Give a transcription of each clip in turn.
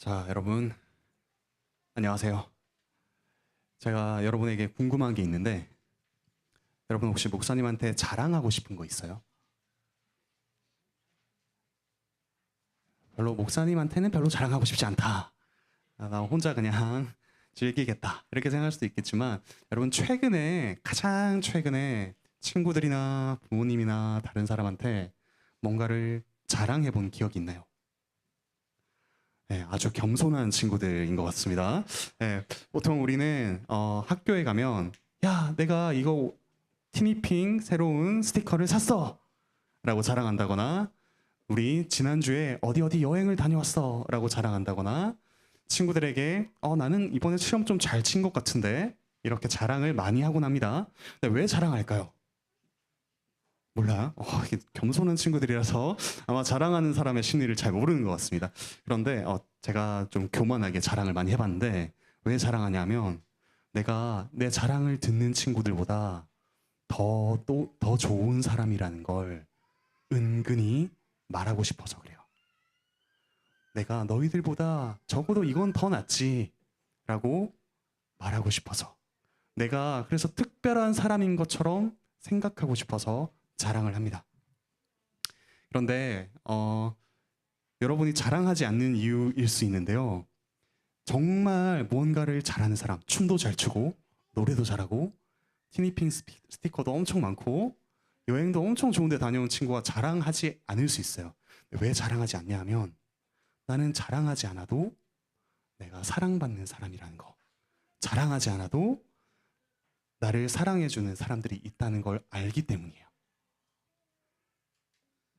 자, 여러분 안녕하세요. 제가 여러분에게 궁금한 게 있는데 여러분 혹시 목사님한테 자랑하고 싶은 거 있어요? 별로 목사님한테는 별로 자랑하고 싶지 않다. 나 혼자 그냥 즐기겠다. 이렇게 생각할 수도 있겠지만 여러분 가장 최근에 친구들이나 부모님이나 다른 사람한테 뭔가를 자랑해 본 기억이 있나요? 네, 아주 겸손한 친구들인 것 같습니다. 네, 보통 우리는 학교에 가면 야, 내가 이거 티니핑 새로운 스티커를 샀어! 라고 자랑한다거나 우리 지난주에 어디 어디 여행을 다녀왔어! 라고 자랑한다거나 친구들에게 나는 이번에 시험 좀 잘 친 것 같은데 이렇게 자랑을 많이 하곤 합니다. 근데 왜 자랑할까요? 몰라요? 이게 겸손한 친구들이라서 아마 자랑하는 사람의 심리를 잘 모르는 것 같습니다. 그런데 제가 좀 교만하게 자랑을 많이 해봤는데 왜 자랑하냐면 내가 내 자랑을 듣는 친구들보다 더 좋은 사람이라는 걸 은근히 말하고 싶어서 그래요. 내가 너희들보다 적어도 이건 더 낫지 라고 말하고 싶어서 내가 그래서 특별한 사람인 것처럼 생각하고 싶어서 자랑을 합니다. 그런데 여러분이 자랑하지 않는 이유일 수 있는데요. 정말 무언가를 잘하는 사람, 춤도 잘 추고 노래도 잘하고 티니핑 스티커도 엄청 많고 여행도 엄청 좋은 데 다녀온 친구가 자랑하지 않을 수 있어요. 왜 자랑하지 않냐 하면 나는 자랑하지 않아도 내가 사랑받는 사람이라는 거, 자랑하지 않아도 나를 사랑해주는 사람들이 있다는 걸 알기 때문이에요.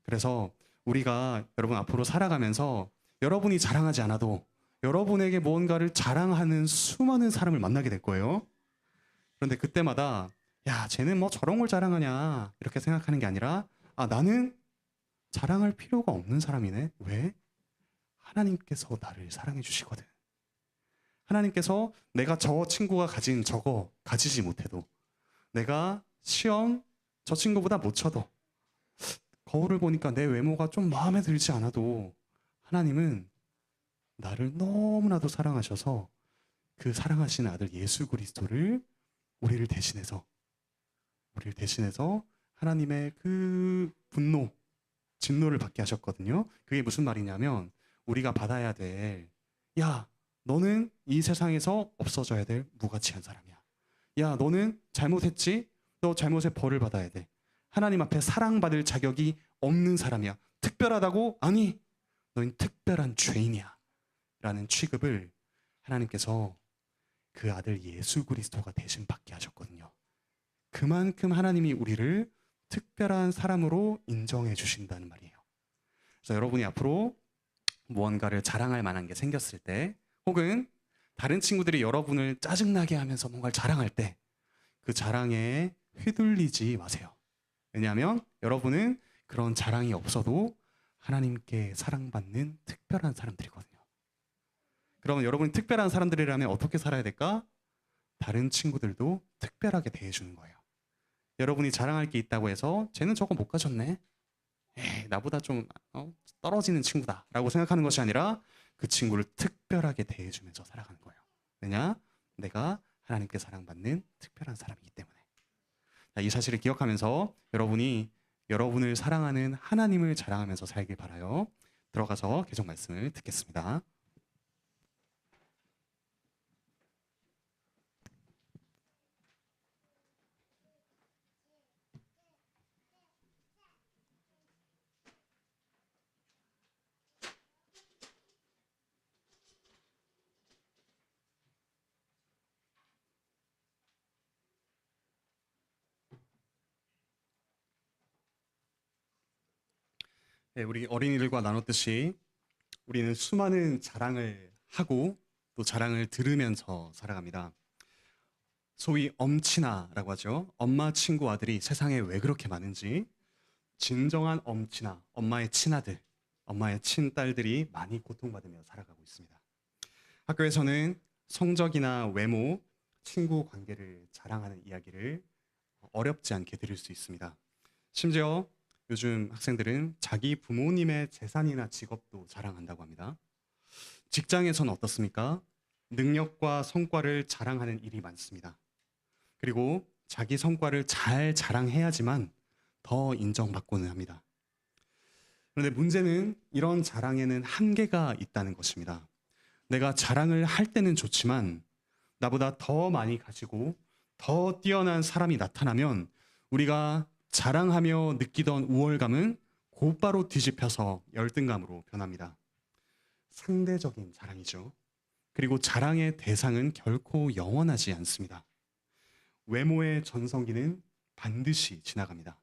그래서 우리가 여러분 앞으로 살아가면서 여러분이 자랑하지 않아도 여러분에게 무언가를 자랑하는 수많은 사람을 만나게 될 거예요. 그런데 그때마다 야, 쟤는 뭐 저런 걸 자랑하냐 이렇게 생각하는 게 아니라 나는 자랑할 필요가 없는 사람이네. 왜? 하나님께서 나를 사랑해 주시거든. 하나님께서 내가 저 친구가 가진 저거 가지지 못해도 내가 시험 저 친구보다 못 쳐도 거울을 보니까 내 외모가 좀 마음에 들지 않아도 하나님은 나를 너무나도 사랑하셔서 그 사랑하시는 아들 예수 그리스도를 우리를 대신해서 하나님의 그 진노를 받게 하셨거든요. 그게 무슨 말이냐면 우리가 받아야 될 야, 너는 이 세상에서 없어져야 될 무가치한 사람이야. 야, 너는 잘못했지? 너 잘못에 벌을 받아야 돼. 하나님 앞에 사랑받을 자격이 없는 사람이야. 특별하다고? 아니, 너는 특별한 죄인이야. 라는 취급을 하나님께서 그 아들 예수 그리스도가 대신 받게 하셨거든요. 그만큼 하나님이 우리를 특별한 사람으로 인정해 주신다는 말이에요. 그래서 여러분이 앞으로 무언가를 자랑할 만한 게 생겼을 때 혹은 다른 친구들이 여러분을 짜증나게 하면서 뭔가를 자랑할 때 그 자랑에 휘둘리지 마세요. 왜냐하면 여러분은 그런 자랑이 없어도 하나님께 사랑받는 특별한 사람들이거든요. 그러면 여러분이 특별한 사람들이라면 어떻게 살아야 될까? 다른 친구들도 특별하게 대해주는 거예요. 여러분이 자랑할 게 있다고 해서 쟤는 저거 못 가졌네. 에이, 나보다 좀 떨어지는 친구다 라고 생각하는 것이 아니라 그 친구를 특별하게 대해주면서 살아가는 거예요. 왜냐? 내가 하나님께 사랑받는 특별한 사람이기 때문에. 이 사실을 기억하면서 여러분이 여러분을 사랑하는 하나님을 자랑하면서 살길 바라요. 들어가서 계속 말씀을 듣겠습니다. 네, 우리 어린이들과 나눴듯이 우리는 수많은 자랑을 하고 또 자랑을 들으면서 살아갑니다. 소위 엄친아라고 하죠. 엄마 친구 아들이 세상에 왜 그렇게 많은지 진정한 엄친아, 엄마의 친아들, 엄마의 친딸들이 많이 고통받으며 살아가고 있습니다. 학교에서는 성적이나 외모, 친구 관계를 자랑하는 이야기를 어렵지 않게 들을 수 있습니다. 심지어 요즘 학생들은 자기 부모님의 재산이나 직업도 자랑한다고 합니다. 직장에서는 어떻습니까? 능력과 성과를 자랑하는 일이 많습니다. 그리고 자기 성과를 잘 자랑해야지만 더 인정받고는 합니다. 그런데 문제는 이런 자랑에는 한계가 있다는 것입니다. 내가 자랑을 할 때는 좋지만 나보다 더 많이 가지고 더 뛰어난 사람이 나타나면 우리가 자랑하며 느끼던 우월감은 곧바로 뒤집혀서 열등감으로 변합니다. 상대적인 자랑이죠. 그리고 자랑의 대상은 결코 영원하지 않습니다. 외모의 전성기는 반드시 지나갑니다.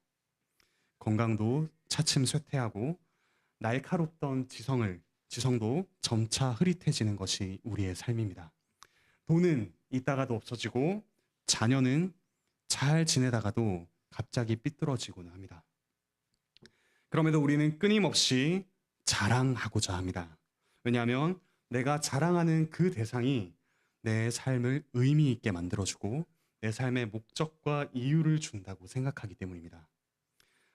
건강도 차츰 쇠퇴하고 날카롭던 지성도 점차 흐릿해지는 것이 우리의 삶입니다. 돈은 있다가도 없어지고 자녀는 잘 지내다가도 갑자기 삐뚤어지고는 합니다. 그럼에도 우리는 끊임없이 자랑하고자 합니다. 왜냐하면 내가 자랑하는 그 대상이 내 삶을 의미 있게 만들어주고 내 삶의 목적과 이유를 준다고 생각하기 때문입니다.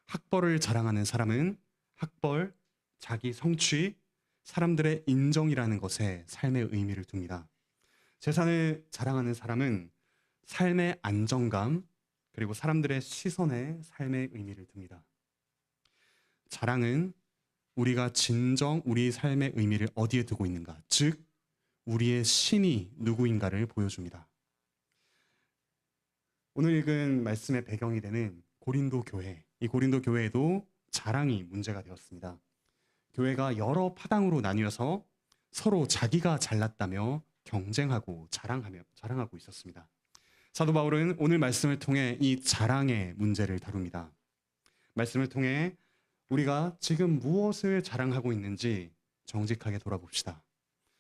학벌을 자랑하는 사람은 학벌, 자기 성취, 사람들의 인정이라는 것에 삶의 의미를 둡니다. 재산을 자랑하는 사람은 삶의 안정감, 그리고 사람들의 시선에 삶의 의미를 둡니다. 자랑은 우리가 진정 우리 삶의 의미를 어디에 두고 있는가, 즉 우리의 신이 누구인가를 보여줍니다. 오늘 읽은 말씀의 배경이 되는 고린도 교회, 이 고린도 교회에도 자랑이 문제가 되었습니다. 교회가 여러 파당으로 나뉘어서 서로 자기가 잘났다며 경쟁하고 자랑하고 있었습니다. 사도 바울은 오늘 말씀을 통해 이 자랑의 문제를 다룹니다. 말씀을 통해 우리가 지금 무엇을 자랑하고 있는지 정직하게 돌아봅시다.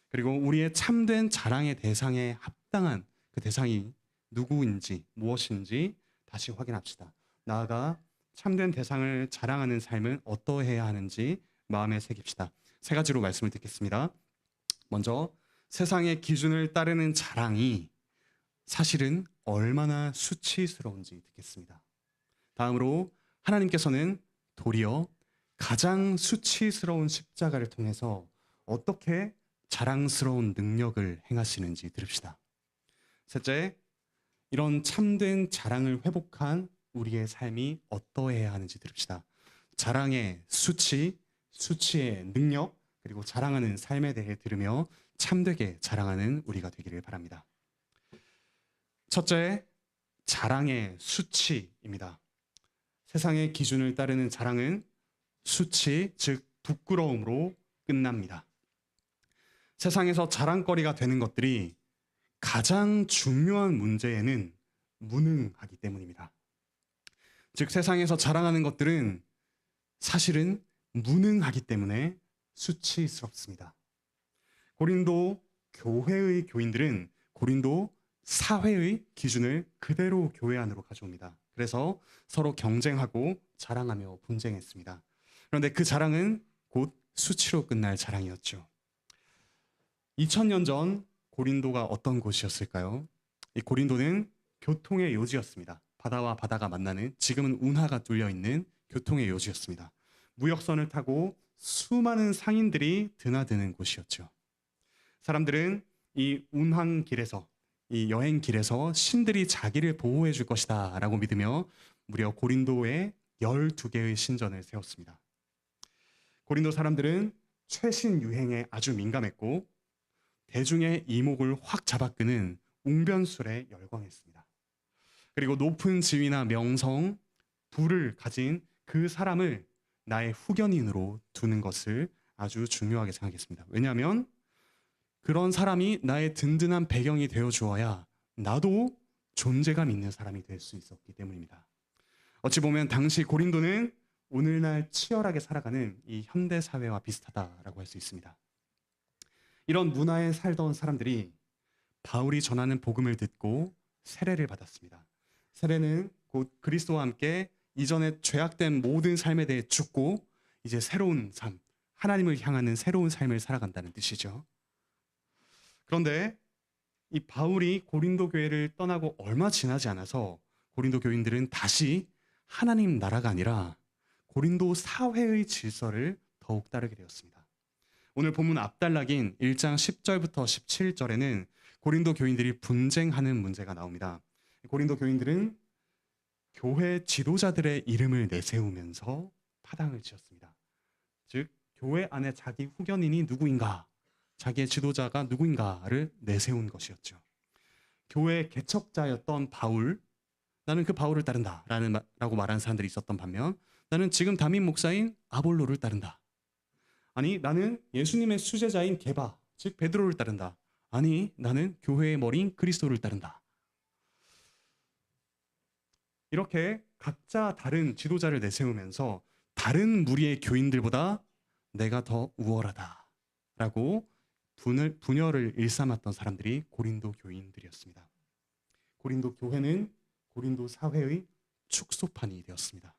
그리고 우리의 참된 자랑의 대상에 합당한 그 대상이 누구인지 무엇인지 다시 확인합시다. 나아가 참된 대상을 자랑하는 삶은 어떠해야 하는지 마음에 새깁시다. 세 가지로 말씀을 듣겠습니다. 먼저 세상의 기준을 따르는 자랑이 사실은 얼마나 수치스러운지 듣겠습니다. 다음으로 하나님께서는 도리어 가장 수치스러운 십자가를 통해서 어떻게 자랑스러운 능력을 행하시는지 들읍시다. 셋째, 이런 참된 자랑을 회복한 우리의 삶이 어떠해야 하는지 들읍시다. 자랑의 수치, 수치의 능력, 그리고 자랑하는 삶에 대해 들으며 참되게 자랑하는 우리가 되기를 바랍니다. 첫째, 자랑의 수치입니다. 세상의 기준을 따르는 자랑은 수치, 즉 부끄러움으로 끝납니다. 세상에서 자랑거리가 되는 것들이 가장 중요한 문제에는 무능하기 때문입니다. 즉 세상에서 자랑하는 것들은 사실은 무능하기 때문에 수치스럽습니다. 고린도 교회의 교인들은 고린도 사회의 기준을 그대로 교회 안으로 가져옵니다. 그래서 서로 경쟁하고 자랑하며 분쟁했습니다. 그런데 그 자랑은 곧 수치로 끝날 자랑이었죠. 2000년 전 고린도가 어떤 곳이었을까요? 이 고린도는 교통의 요지였습니다. 바다와 바다가 만나는, 지금은 운하가 뚫려 있는 교통의 요지였습니다. 무역선을 타고 수많은 상인들이 드나드는 곳이었죠. 사람들은 이 운항길에서, 이 여행길에서 신들이 자기를 보호해 줄 것이다 라고 믿으며 무려 고린도에 12개의 신전을 세웠습니다. 고린도 사람들은 최신 유행에 아주 민감했고 대중의 이목을 확 잡아끄는 웅변술에 열광했습니다. 그리고 높은 지위나 명성, 부를 가진 그 사람을 나의 후견인으로 두는 것을 아주 중요하게 생각했습니다. 왜냐하면 그런 사람이 나의 든든한 배경이 되어 주어야 나도 존재감 있는 사람이 될 수 있었기 때문입니다. 어찌 보면 당시 고린도는 오늘날 치열하게 살아가는 이 현대 사회와 비슷하다라고 할 수 있습니다. 이런 문화에 살던 사람들이 바울이 전하는 복음을 듣고 세례를 받았습니다. 세례는 곧 그리스도와 함께 이전에 죄악된 모든 삶에 대해 죽고 이제 새로운 삶, 하나님을 향하는 새로운 삶을 살아간다는 뜻이죠. 그런데 이 바울이 고린도 교회를 떠나고 얼마 지나지 않아서 고린도 교인들은 다시 하나님 나라가 아니라 고린도 사회의 질서를 더욱 따르게 되었습니다. 오늘 본문 앞단락인 1장 10절부터 17절에는 고린도 교인들이 분쟁하는 문제가 나옵니다. 고린도 교인들은 교회 지도자들의 이름을 내세우면서 파당을 지었습니다. 즉 교회 안에 자기 후견인이 누구인가, 자기의 지도자가 누구인가를 내세운 것이었죠. 교회 개척자였던 바울, 나는 그 바울을 따른다 라고 말하는 사람들이 있었던 반면, 나는 지금 담임 목사인 아볼로를 따른다. 아니, 나는 예수님의 수제자인 게바, 즉 베드로를 따른다. 아니, 나는 교회의 머리인 그리스도를 따른다. 이렇게 각자 다른 지도자를 내세우면서 다른 무리의 교인들보다 내가 더 우월하다 라고 분열을 일삼았던 사람들이 고린도 교인들이었습니다. 고린도 교회는 고린도 사회의 축소판이 되었습니다.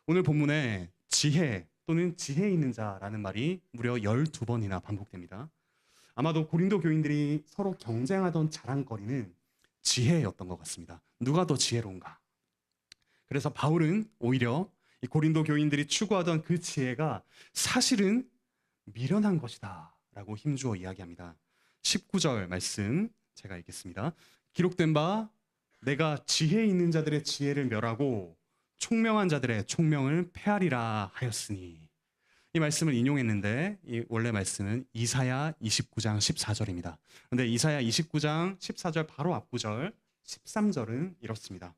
오늘 본문에 지혜 또는 지혜 있는 자라는 말이 무려 12번이나 반복됩니다. 아마도 고린도 교인들이 서로 경쟁하던 자랑거리는 지혜였던 것 같습니다. 누가 더 지혜로운가? 그래서 바울은 오히려 이 고린도 교인들이 추구하던 그 지혜가 사실은 미련한 것이다 라고 힘주어 이야기합니다. 19절 말씀 제가 읽겠습니다. 기록된 바 내가 지혜 있는 자들의 지혜를 멸하고 총명한 자들의 총명을 폐하리라 하였으니, 이 말씀을 인용했는데 이 원래 말씀은 이사야 29장 14절입니다. 그런데 이사야 29장 14절 바로 앞구절 13절은 이렇습니다.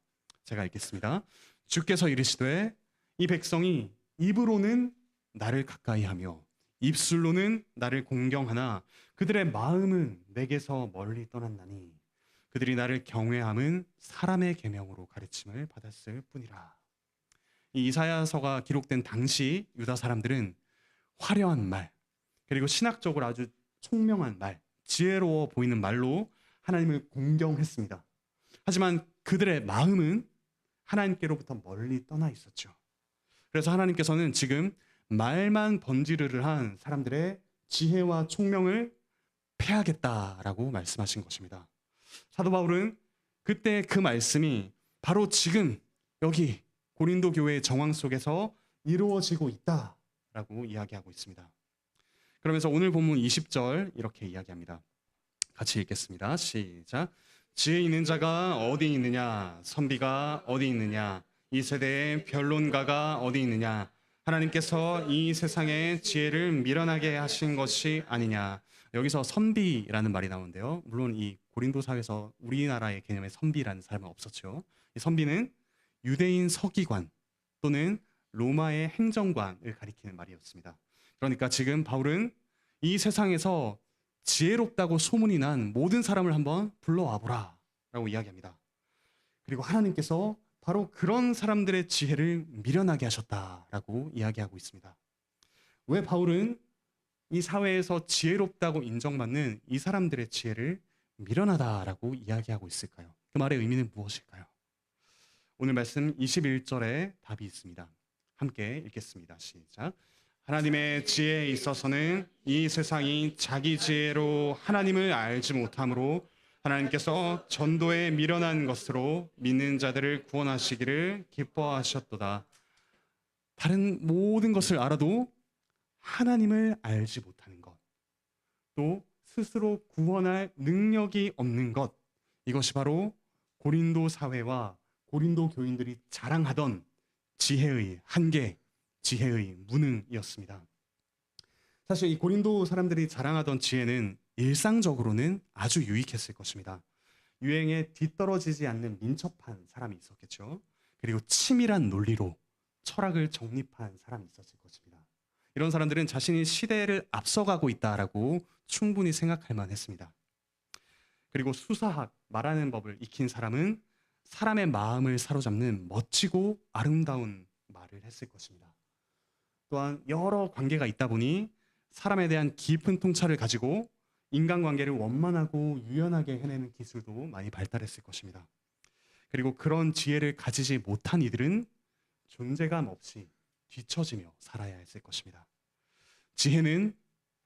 제가 읽겠습니다. 주께서 이르시되 이 백성이 입으로는 나를 가까이하며 입술로는 나를 공경하나 그들의 마음은 내게서 멀리 떠났나니 그들이 나를 경외함은 사람의 계명으로 가르침을 받았을 뿐이라. 이 이사야서가 기록된 당시 유다 사람들은 화려한 말, 그리고 신학적으로 아주 총명한 말, 지혜로워 보이는 말로 하나님을 공경했습니다. 하지만 그들의 마음은 하나님께로부터 멀리 떠나 있었죠. 그래서 하나님께서는 지금 말만 번지르르한 사람들의 지혜와 총명을 패하겠다라고 말씀하신 것입니다. 사도 바울은 그때 그 말씀이 바로 지금 여기 고린도 교회의 정황 속에서 이루어지고 있다라고 이야기하고 있습니다. 그러면서 오늘 본문 20절 이렇게 이야기합니다. 같이 읽겠습니다. 시작. 지혜 있는 자가 어디 있느냐? 선비가 어디 있느냐? 이 세대의 변론가가 어디 있느냐? 하나님께서 이 세상의 지혜를 미련하게 하신 것이 아니냐? 여기서 선비라는 말이 나오는데요. 물론 이 고린도 사회에서 우리나라의 개념의 선비라는 사람은 없었죠. 이 선비는 유대인 서기관 또는 로마의 행정관을 가리키는 말이었습니다. 그러니까 지금 바울은 이 세상에서 지혜롭다고 소문이 난 모든 사람을 한번 불러와 보라 라고 이야기합니다. 그리고 하나님께서 바로 그런 사람들의 지혜를 미련하게 하셨다라고 이야기하고 있습니다. 왜 바울은 이 사회에서 지혜롭다고 인정받는 이 사람들의 지혜를 미련하다라고 이야기하고 있을까요? 그 말의 의미는 무엇일까요? 오늘 말씀 21절에 답이 있습니다. 함께 읽겠습니다. 시작. 하나님의 지혜에 있어서는 이 세상이 자기 지혜로 하나님을 알지 못함으로 하나님께서 전도에 미련한 것으로 믿는 자들을 구원하시기를 기뻐하셨도다. 다른 모든 것을 알아도 하나님을 알지 못하는 것, 또 스스로 구원할 능력이 없는 것, 이것이 바로 고린도 사회와 고린도 교인들이 자랑하던 지혜의 한계, 지혜의 무능이었습니다. 사실 이 고린도 사람들이 자랑하던 지혜는 일상적으로는 아주 유익했을 것입니다. 유행에 뒤떨어지지 않는 민첩한 사람이 있었겠죠. 그리고 치밀한 논리로 철학을 정립한 사람이 있었을 것입니다. 이런 사람들은 자신이 시대를 앞서가고 있다라고 충분히 생각할 만했습니다. 그리고 수사학, 말하는 법을 익힌 사람은 사람의 마음을 사로잡는 멋지고 아름다운 말을 했을 것입니다. 또한 여러 관계가 있다 보니 사람에 대한 깊은 통찰을 가지고 인간관계를 원만하고 유연하게 해내는 기술도 많이 발달했을 것입니다. 그리고 그런 지혜를 가지지 못한 이들은 존재감 없이 뒤처지며 살아야 했을 것입니다. 지혜는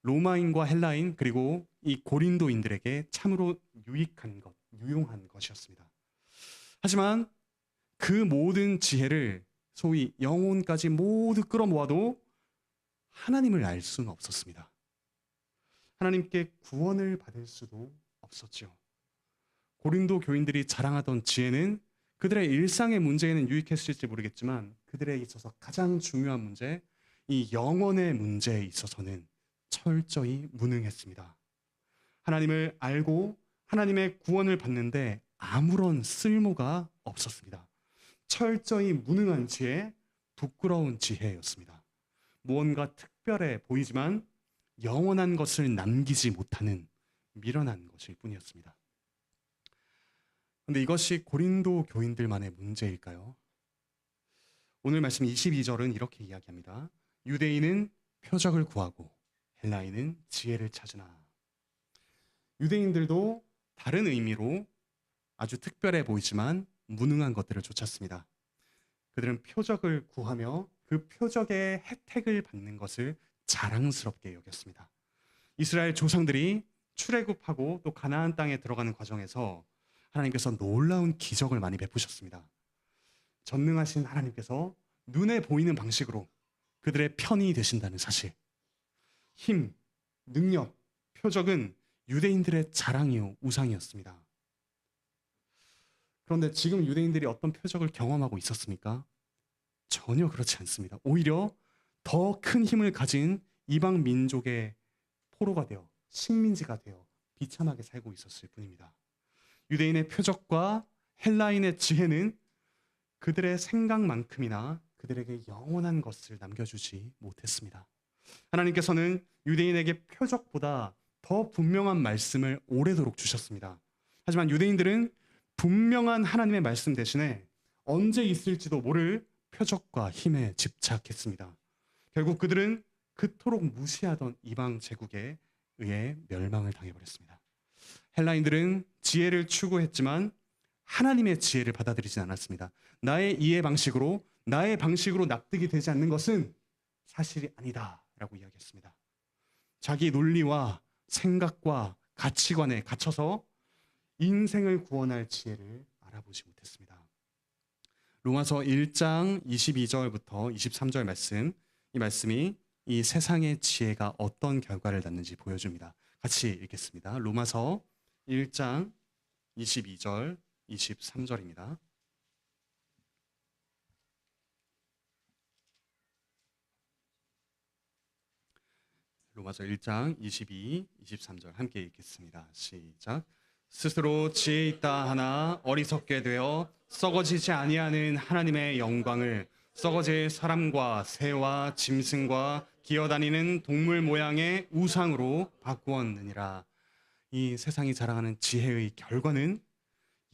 로마인과 헬라인 그리고 이 고린도인들에게 참으로 유익한 것, 유용한 것이었습니다. 하지만 그 모든 지혜를 소위 영혼까지 모두 끌어모아도 하나님을 알 수는 없었습니다. 하나님께 구원을 받을 수도 없었죠. 고린도 교인들이 자랑하던 지혜는 그들의 일상의 문제에는 유익했을지 모르겠지만 그들에 있어서 가장 중요한 문제, 이 영혼의 문제에 있어서는 철저히 무능했습니다. 하나님을 알고 하나님의 구원을 받는데 아무런 쓸모가 없었습니다. 철저히 무능한 지혜, 부끄러운 지혜였습니다. 무언가 특별해 보이지만 영원한 것을 남기지 못하는 미련한 것일 뿐이었습니다. 그런데 이것이 고린도 교인들만의 문제일까요? 오늘 말씀 22절은 이렇게 이야기합니다. 유대인은 표적을 구하고 헬라인은 지혜를 찾으나. 유대인들도 다른 의미로 아주 특별해 보이지만 무능한 것들을 쫓았습니다. 그들은 표적을 구하며 그 표적의 혜택을 받는 것을 자랑스럽게 여겼습니다. 이스라엘 조상들이 출애굽하고 또 가나안 땅에 들어가는 과정에서 하나님께서 놀라운 기적을 많이 베푸셨습니다. 전능하신 하나님께서 눈에 보이는 방식으로 그들의 편이 되신다는 사실. 힘, 능력, 표적은 유대인들의 자랑이요 우상이었습니다. 그런데 지금 유대인들이 어떤 표적을 경험하고 있었습니까? 전혀 그렇지 않습니다. 오히려 더 큰 힘을 가진 이방 민족의 포로가 되어 식민지가 되어 비참하게 살고 있었을 뿐입니다. 유대인의 표적과 헬라인의 지혜는 그들의 생각만큼이나 그들에게 영원한 것을 남겨주지 못했습니다. 하나님께서는 유대인에게 표적보다 더 분명한 말씀을 오래도록 주셨습니다. 하지만 유대인들은 분명한 하나님의 말씀 대신에 언제 있을지도 모를 표적과 힘에 집착했습니다. 결국 그들은 그토록 무시하던 이방 제국에 의해 멸망을 당해버렸습니다. 헬라인들은 지혜를 추구했지만 하나님의 지혜를 받아들이지 않았습니다. 나의 이해 방식으로, 나의 방식으로 납득이 되지 않는 것은 사실이 아니다 라고 이야기했습니다. 자기 논리와 생각과 가치관에 갇혀서 인생을 구원할 지혜를 알아보지 못했습니다. 로마서 1장 22절부터 23절 말씀, 이 말씀이 이 세상의 지혜가 어떤 결과를 낳는지 보여줍니다. 같이 읽겠습니다. 로마서 1장 22절, 23절입니다. 로마서 1장 22, 23절 함께 읽겠습니다. 시작. 스스로 지혜 있다 하나 어리석게 되어 썩어지지 아니하는 하나님의 영광을 썩어질 사람과 새와 짐승과 기어다니는 동물 모양의 우상으로 바꾸었느니라. 이 세상이 자랑하는 지혜의 결과는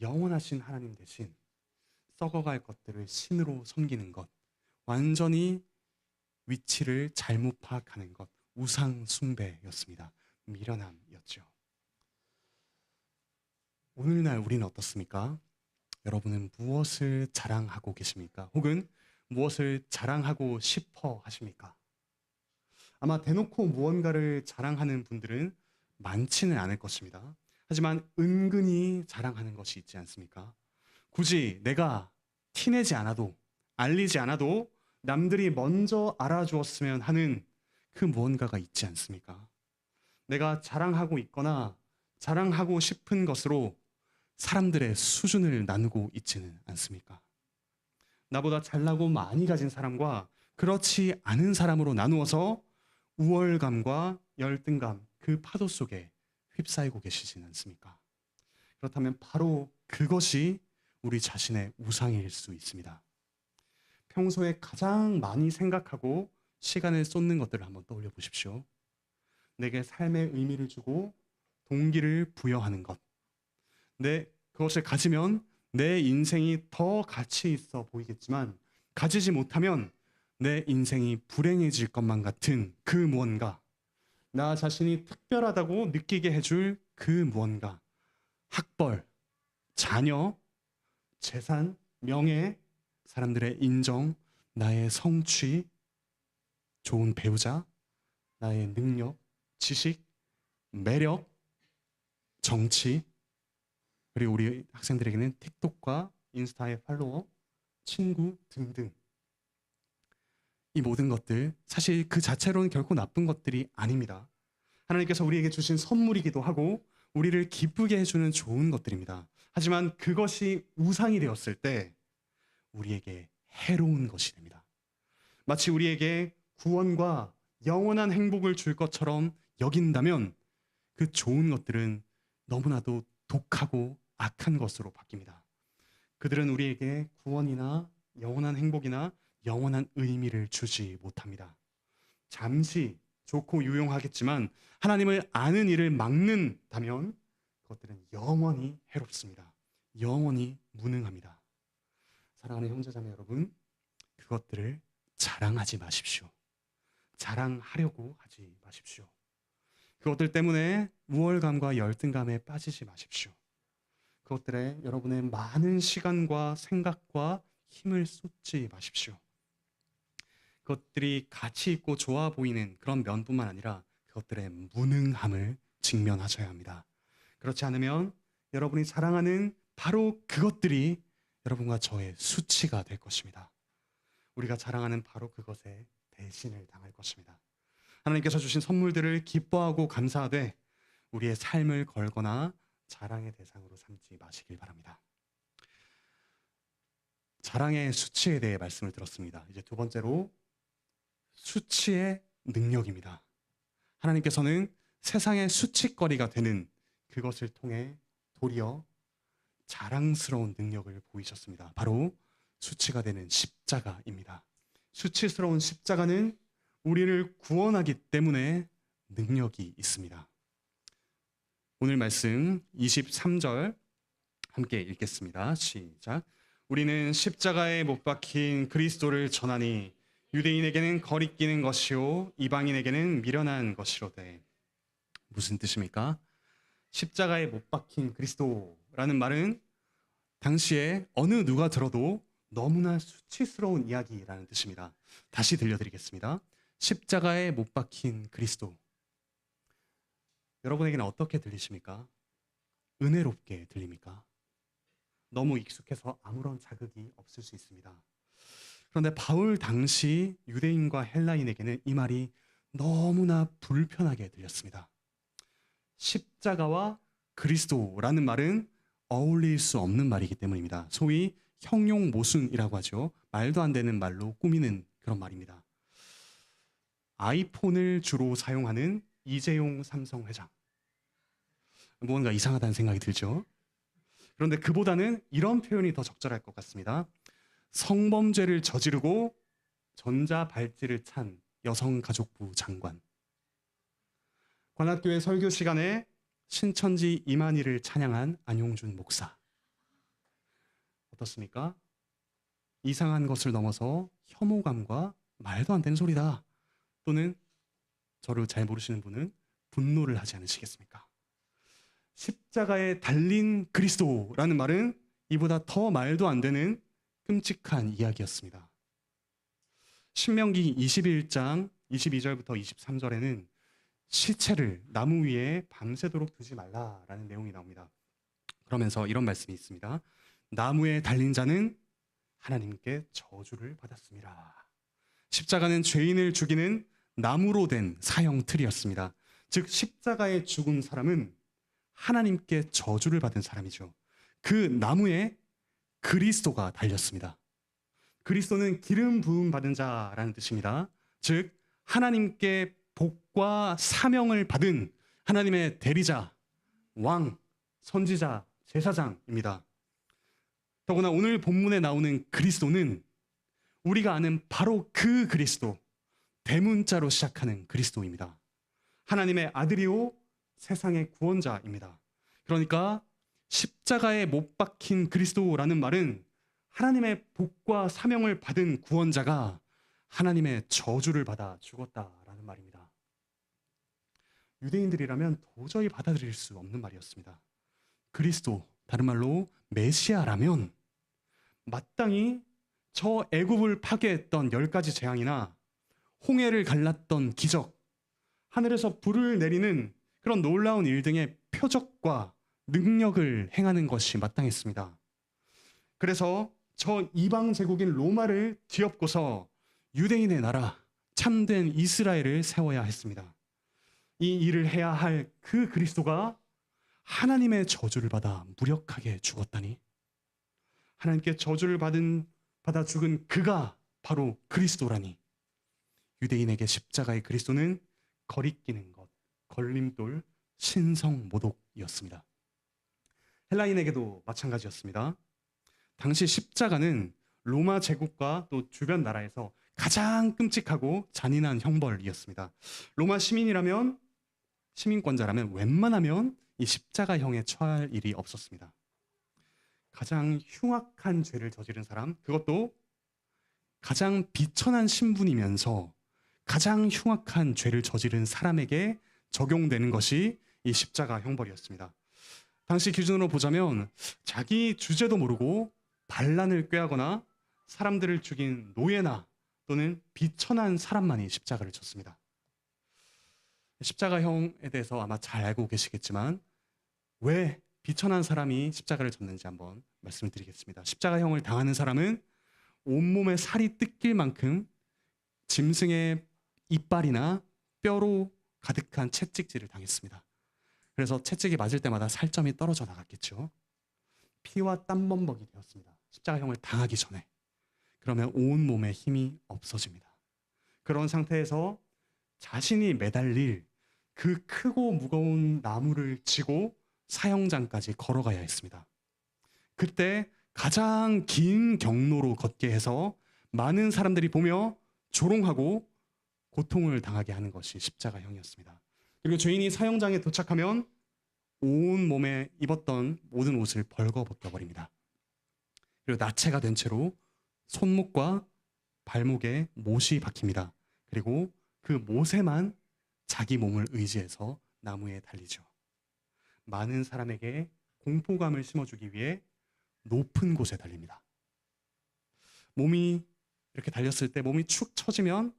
영원하신 하나님 대신 썩어갈 것들을 신으로 섬기는 것, 완전히 위치를 잘못 파악하는 것, 우상 숭배였습니다. 미련함이었죠. 오늘날 우리는 어떻습니까? 여러분은 무엇을 자랑하고 계십니까? 혹은 무엇을 자랑하고 싶어 하십니까? 아마 대놓고 무언가를 자랑하는 분들은 많지는 않을 것입니다. 하지만 은근히 자랑하는 것이 있지 않습니까? 굳이 내가 티내지 않아도, 알리지 않아도 남들이 먼저 알아주었으면 하는 그 무언가가 있지 않습니까? 내가 자랑하고 있거나 자랑하고 싶은 것으로 사람들의 수준을 나누고 있지는 않습니까? 나보다 잘나고 많이 가진 사람과 그렇지 않은 사람으로 나누어서 우월감과 열등감, 그 파도 속에 휩싸이고 계시진 않습니까? 그렇다면 바로 그것이 우리 자신의 우상일 수 있습니다. 평소에 가장 많이 생각하고 시간을 쏟는 것들을 한번 떠올려 보십시오. 내게 삶의 의미를 주고 동기를 부여하는 것. 그것을 가지면 내 인생이 더 가치 있어 보이겠지만 가지지 못하면 내 인생이 불행해질 것만 같은 그 무언가, 나 자신이 특별하다고 느끼게 해줄 그 무언가, 학벌, 자녀, 재산, 명예, 사람들의 인정, 나의 성취, 좋은 배우자, 나의 능력, 지식, 매력, 정치, 그리고 우리 학생들에게는 틱톡과 인스타의 팔로워, 친구 등등. 이 모든 것들 사실 그 자체로는 결코 나쁜 것들이 아닙니다. 하나님께서 우리에게 주신 선물이기도 하고 우리를 기쁘게 해주는 좋은 것들입니다. 하지만 그것이 우상이 되었을 때 우리에게 해로운 것이 됩니다. 마치 우리에게 구원과 영원한 행복을 줄 것처럼 여긴다면 그 좋은 것들은 너무나도 독하고 악한 것으로 바뀝니다. 그들은 우리에게 구원이나 영원한 행복이나 영원한 의미를 주지 못합니다. 잠시 좋고 유용하겠지만 하나님을 아는 일을 막는다면 그것들은 영원히 해롭습니다. 영원히 무능합니다. 사랑하는 형제자매 여러분, 그것들을 자랑하지 마십시오. 자랑하려고 하지 마십시오. 그것들 때문에 우월감과 열등감에 빠지지 마십시오. 그것들에 여러분의 많은 시간과 생각과 힘을 쏟지 마십시오. 그것들이 가치 있고 좋아 보이는 그런 면뿐만 아니라 그것들의 무능함을 직면하셔야 합니다. 그렇지 않으면 여러분이 자랑하는 바로 그것들이 여러분과 저의 수치가 될 것입니다. 우리가 자랑하는 바로 그것에 배신을 당할 것입니다. 하나님께서 주신 선물들을 기뻐하고 감사하되 우리의 삶을 걸거나 자랑의 대상으로 삼지 마시길 바랍니다. 자랑의 수치에 대해 말씀을 들었습니다. 이제 두 번째로 수치의 능력입니다. 하나님께서는 세상의 수치거리가 되는 그것을 통해 도리어 자랑스러운 능력을 보이셨습니다. 바로 수치가 되는 십자가입니다. 수치스러운 십자가는 우리를 구원하기 때문에 능력이 있습니다. 오늘 말씀 23절 함께 읽겠습니다. 시작. 우리는 십자가에 못 박힌 그리스도를 전하니 유대인에게는 거리끼는 것이요 이방인에게는 미련한 것이로되. 무슨 뜻입니까? 십자가에 못 박힌 그리스도라는 말은 당시에 어느 누가 들어도 너무나 수치스러운 이야기라는 뜻입니다. 다시 들려드리겠습니다. 십자가에 못 박힌 그리스도. 여러분에게는 어떻게 들리십니까? 은혜롭게 들립니까? 너무 익숙해서 아무런 자극이 없을 수 있습니다. 그런데 바울 당시 유대인과 헬라인에게는 이 말이 너무나 불편하게 들렸습니다. 십자가와 그리스도라는 말은 어울릴 수 없는 말이기 때문입니다. 소위 형용모순이라고 하죠. 말도 안 되는 말로 꾸미는 그런 말입니다. 아이폰을 주로 사용하는 이재용 삼성 회장. 뭔가 이상하다는 생각이 들죠. 그런데 그보다는 이런 표현이 더 적절할 것 같습니다. 성범죄를 저지르고 전자발찌를 찬 여성가족부 장관. 관악교회 설교 시간에 신천지 이만희를 찬양한 안용준 목사. 어떻습니까? 이상한 것을 넘어서 혐오감과 말도 안 되는 소리다. 또는 저를 잘 모르시는 분은 분노를 하지 않으시겠습니까? 십자가에 달린 그리스도라는 말은 이보다 더 말도 안 되는 끔찍한 이야기였습니다. 신명기 21장 22절부터 23절에는 시체를 나무 위에 밤새도록 두지 말라라는 내용이 나옵니다. 그러면서 이런 말씀이 있습니다. 나무에 달린 자는 하나님께 저주를 받았습니다. 십자가는 죄인을 죽이는 나무로 된 사형 틀이었습니다. 즉 십자가에 죽은 사람은 하나님께 저주를 받은 사람이죠. 그 나무에 그리스도가 달렸습니다. 그리스도는 기름 부음 받은 자라는 뜻입니다. 즉 하나님께 복과 사명을 받은 하나님의 대리자, 왕, 선지자, 제사장입니다. 더구나 오늘 본문에 나오는 그리스도는 우리가 아는 바로 그 그리스도, 대문자로 시작하는 그리스도입니다. 하나님의 아들이요 세상의 구원자입니다. 그러니까 십자가에 못 박힌 그리스도라는 말은 하나님의 복과 사명을 받은 구원자가 하나님의 저주를 받아 죽었다라는 말입니다. 유대인들이라면 도저히 받아들일 수 없는 말이었습니다. 그리스도, 다른 말로 메시아라면 마땅히 저 애굽을 파괴했던 10가지 재앙이나 홍해를 갈랐던 기적, 하늘에서 불을 내리는 그런 놀라운 일 등의 표적과 능력을 행하는 것이 마땅했습니다. 그래서 저 이방 제국인 로마를 뒤엎고서 유대인의 나라, 참된 이스라엘을 세워야 했습니다. 이 일을 해야 할 그 그리스도가 하나님의 저주를 받아 무력하게 죽었다니, 하나님께 저주를 받아 죽은 그가 바로 그리스도라니, 유대인에게 십자가의 그리스도는 거리끼는 것, 걸림돌, 신성모독이었습니다. 헬라인에게도 마찬가지였습니다. 당시 십자가는 로마 제국과 또 주변 나라에서 가장 끔찍하고 잔인한 형벌이었습니다. 로마 시민권자라면 웬만하면 이 십자가형에 처할 일이 없었습니다. 가장 흉악한 죄를 저지른 사람, 그것도 가장 비천한 신분이면서 가장 흉악한 죄를 저지른 사람에게 적용되는 것이 이 십자가 형벌이었습니다. 당시 기준으로 보자면 자기 주제도 모르고 반란을 꾀하거나 사람들을 죽인 노예나 또는 비천한 사람만이 십자가를 쳤습니다. 십자가형에 대해서 아마 잘 알고 계시겠지만 왜 비천한 사람이 십자가를 졌는지 한번 말씀을 드리겠습니다. 십자가형을 당하는 사람은 온몸에 살이 뜯길 만큼 짐승의 이빨이나 뼈로 가득한 채찍질을 당했습니다. 그래서 채찍이 맞을 때마다 살점이 떨어져 나갔겠죠. 피와 땀범벅이 되었습니다. 십자가형을 당하기 전에. 그러면 온몸에 힘이 없어집니다. 그런 상태에서 자신이 매달릴 그 크고 무거운 나무를 지고 사형장까지 걸어가야 했습니다. 그때 가장 긴 경로로 걷게 해서 많은 사람들이 보며 조롱하고 고통을 당하게 하는 것이 십자가형이었습니다. 그리고 죄인이 사형장에 도착하면 온 몸에 입었던 모든 옷을 벌거벗겨 버립니다. 그리고 나체가 된 채로 손목과 발목에 못이 박힙니다. 그리고 그 못에만 자기 몸을 의지해서 나무에 달리죠. 많은 사람에게 공포감을 심어주기 위해 높은 곳에 달립니다. 몸이 이렇게 달렸을 때 몸이 축 처지면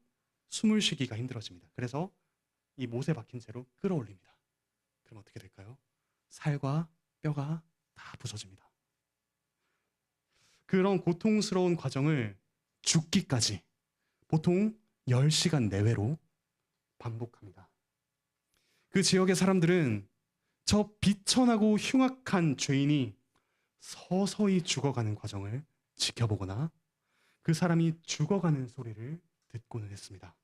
숨을 쉬기가 힘들어집니다. 그래서 이 못에 박힌 채로 끌어올립니다. 그럼 어떻게 될까요? 살과 뼈가 다 부서집니다. 그런 고통스러운 과정을 죽기까지 보통 10시간 내외로 반복합니다. 그 지역의 사람들은 저 비천하고 흉악한 죄인이 서서히 죽어가는 과정을 지켜보거나 그 사람이 죽어가는 소리를 듣고는 했습니다.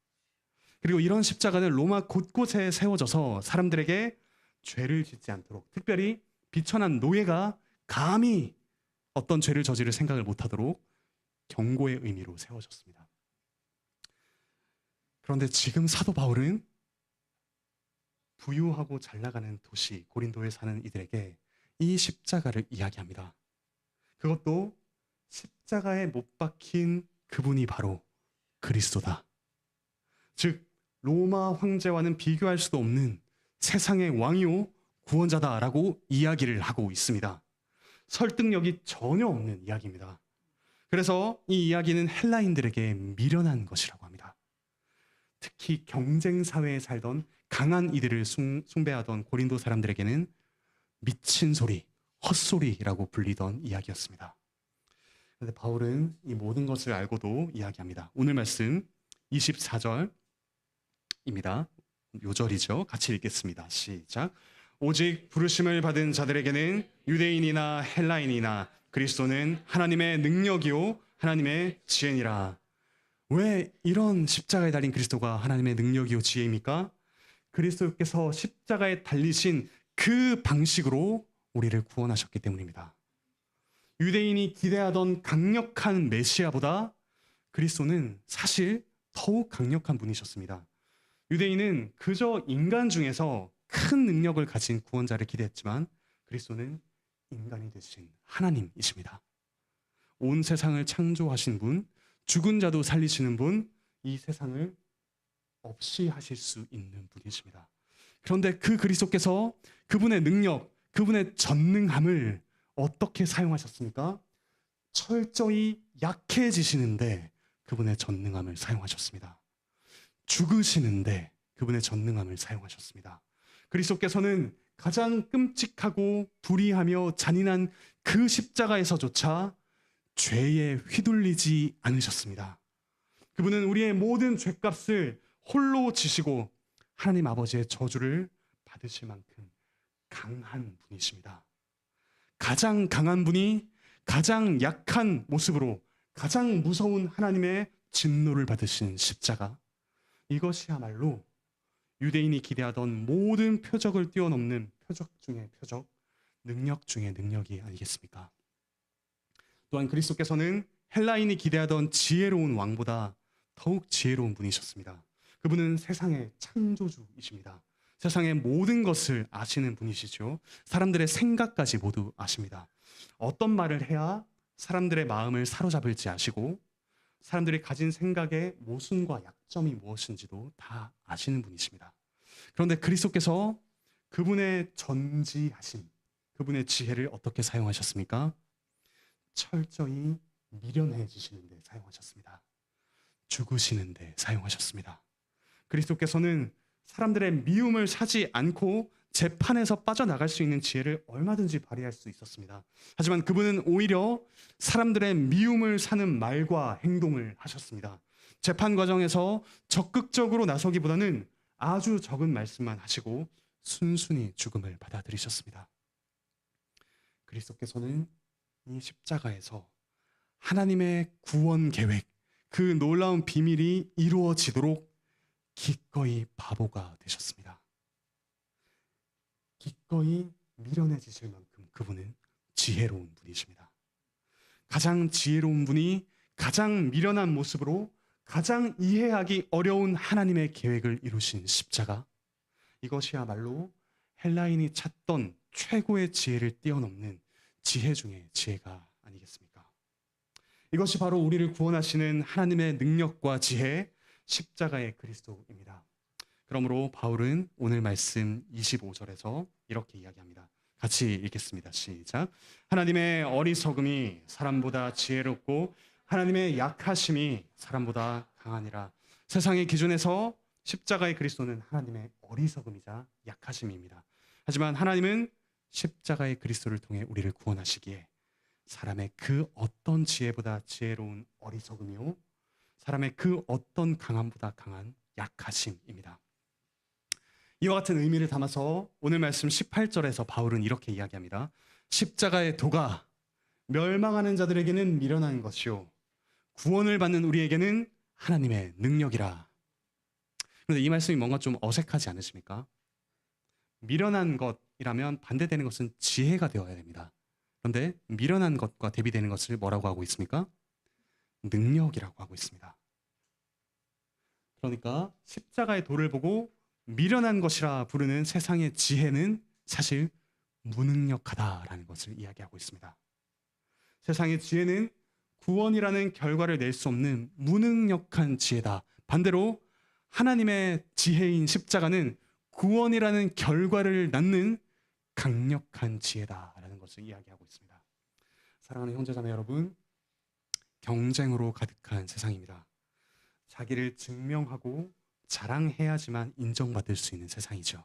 그리고 이런 십자가는 로마 곳곳에 세워져서 사람들에게 죄를 짓지 않도록, 특별히 비천한 노예가 감히 어떤 죄를 저지를 생각을 못하도록 경고의 의미로 세워졌습니다. 그런데 지금 사도 바울은 부유하고 잘 나가는 도시 고린도에 사는 이들에게 이 십자가를 이야기합니다. 그것도 십자가에 못 박힌 그분이 바로 그리스도다. 즉 로마 황제와는 비교할 수도 없는 세상의 왕이요 구원자다라고 이야기를 하고 있습니다. 설득력이 전혀 없는 이야기입니다. 그래서 이 이야기는 헬라인들에게 미련한 것이라고 합니다. 특히 경쟁 사회에 살던 강한 이들을 숭배하던 고린도 사람들에게는 미친 소리, 헛소리라고 불리던 이야기였습니다. 그런데 바울은 이 모든 것을 알고도 이야기합니다. 오늘 말씀 24절입니다. 요절이죠. 같이 읽겠습니다. 시작. 오직 부르심을 받은 자들에게는 유대인이나 헬라인이나 그리스도는 하나님의 능력이요 하나님의 지혜니라. 왜 이런 십자가에 달린 그리스도가 하나님의 능력이요 지혜입니까? 그리스도께서 십자가에 달리신 그 방식으로 우리를 구원하셨기 때문입니다. 유대인이 기대하던 강력한 메시아보다 그리스도는 사실 더욱 강력한 분이셨습니다. 유대인은 그저 인간 중에서 큰 능력을 가진 구원자를 기대했지만 그리스도는 인간이 되신 하나님이십니다. 온 세상을 창조하신 분, 죽은 자도 살리시는 분, 이 세상을 없이 하실 수 있는 분이십니다. 그런데 그 그리스도께서 그분의 능력, 그분의 전능함을 어떻게 사용하셨습니까? 철저히 약해지시는데 그분의 전능함을 사용하셨습니다. 죽으시는데 그분의 전능함을 사용하셨습니다. 그리스도께서는 가장 끔찍하고 불의하며 잔인한 그 십자가에서조차 죄에 휘둘리지 않으셨습니다. 그분은 우리의 모든 죄값을 홀로 지시고 하나님 아버지의 저주를 받으실 만큼 강한 분이십니다. 가장 강한 분이 가장 약한 모습으로 가장 무서운 하나님의 진노를 받으신 십자가, 이것이야말로 유대인이 기대하던 모든 표적을 뛰어넘는 표적 중의 표적, 능력 중의 능력이 아니겠습니까? 또한 그리스도께서는 헬라인이 기대하던 지혜로운 왕보다 더욱 지혜로운 분이셨습니다. 그분은 세상의 창조주이십니다. 세상의 모든 것을 아시는 분이시죠. 사람들의 생각까지 모두 아십니다. 어떤 말을 해야 사람들의 마음을 사로잡을지 아시고 사람들이 가진 생각의 모순과 약점이 무엇인지도 다 아시는 분이십니다. 그런데 그리스도께서 그분의 전지하심, 그분의 지혜를 어떻게 사용하셨습니까? 철저히 미련해지시는 데 사용하셨습니다. 죽으시는 데 사용하셨습니다. 그리스도께서는 사람들의 미움을 사지 않고 재판에서 빠져나갈 수 있는 지혜를 얼마든지 발휘할 수 있었습니다. 하지만 그분은 오히려 사람들의 미움을 사는 말과 행동을 하셨습니다. 재판 과정에서 적극적으로 나서기보다는 아주 적은 말씀만 하시고 순순히 죽음을 받아들이셨습니다. 그리스도께서는 이 십자가에서 하나님의 구원 계획, 그 놀라운 비밀이 이루어지도록 기꺼이 바보가 되셨습니다. 기꺼이 미련해지실 만큼 그분은 지혜로운 분이십니다. 가장 지혜로운 분이 가장 미련한 모습으로 가장 이해하기 어려운 하나님의 계획을 이루신 십자가, 이것이야말로 헬라인이 찾던 최고의 지혜를 뛰어넘는 지혜 중의 지혜가 아니겠습니까? 이것이 바로 우리를 구원하시는 하나님의 능력과 지혜, 십자가의 그리스도입니다. 그러므로 바울은 오늘 말씀 25절에서 이렇게 이야기합니다. 같이 읽겠습니다. 시작. 하나님의 어리석음이 사람보다 지혜롭고 하나님의 약하심이 사람보다 강하니라. 세상의 기준에서 십자가의 그리스도는 하나님의 어리석음이자 약하심입니다. 하지만 하나님은 십자가의 그리스도를 통해 우리를 구원하시기에 사람의 그 어떤 지혜보다 지혜로운 어리석음이요, 사람의 그 어떤 강함보다 강한 약하심입니다. 이와 같은 의미를 담아서 오늘 말씀 18절에서 바울은 이렇게 이야기합니다. 십자가의 도가 멸망하는 자들에게는 미련한 것이요 구원을 받는 우리에게는 하나님의 능력이라. 그런데 이 말씀이 뭔가 좀 어색하지 않으십니까? 미련한 것이라면 반대되는 것은 지혜가 되어야 됩니다. 그런데 미련한 것과 대비되는 것을 뭐라고 하고 있습니까? 능력이라고 하고 있습니다. 그러니까 십자가의 도를 보고 미련한 것이라 부르는 세상의 지혜는 사실 무능력하다라는 것을 이야기하고 있습니다. 세상의 지혜는 구원이라는 결과를 낼 수 없는 무능력한 지혜다. 반대로 하나님의 지혜인 십자가는 구원이라는 결과를 낳는 강력한 지혜다라는 것을 이야기하고 있습니다. 사랑하는 형제자매 여러분, 경쟁으로 가득한 세상입니다. 자기를 증명하고 자랑해야지만 인정받을 수 있는 세상이죠.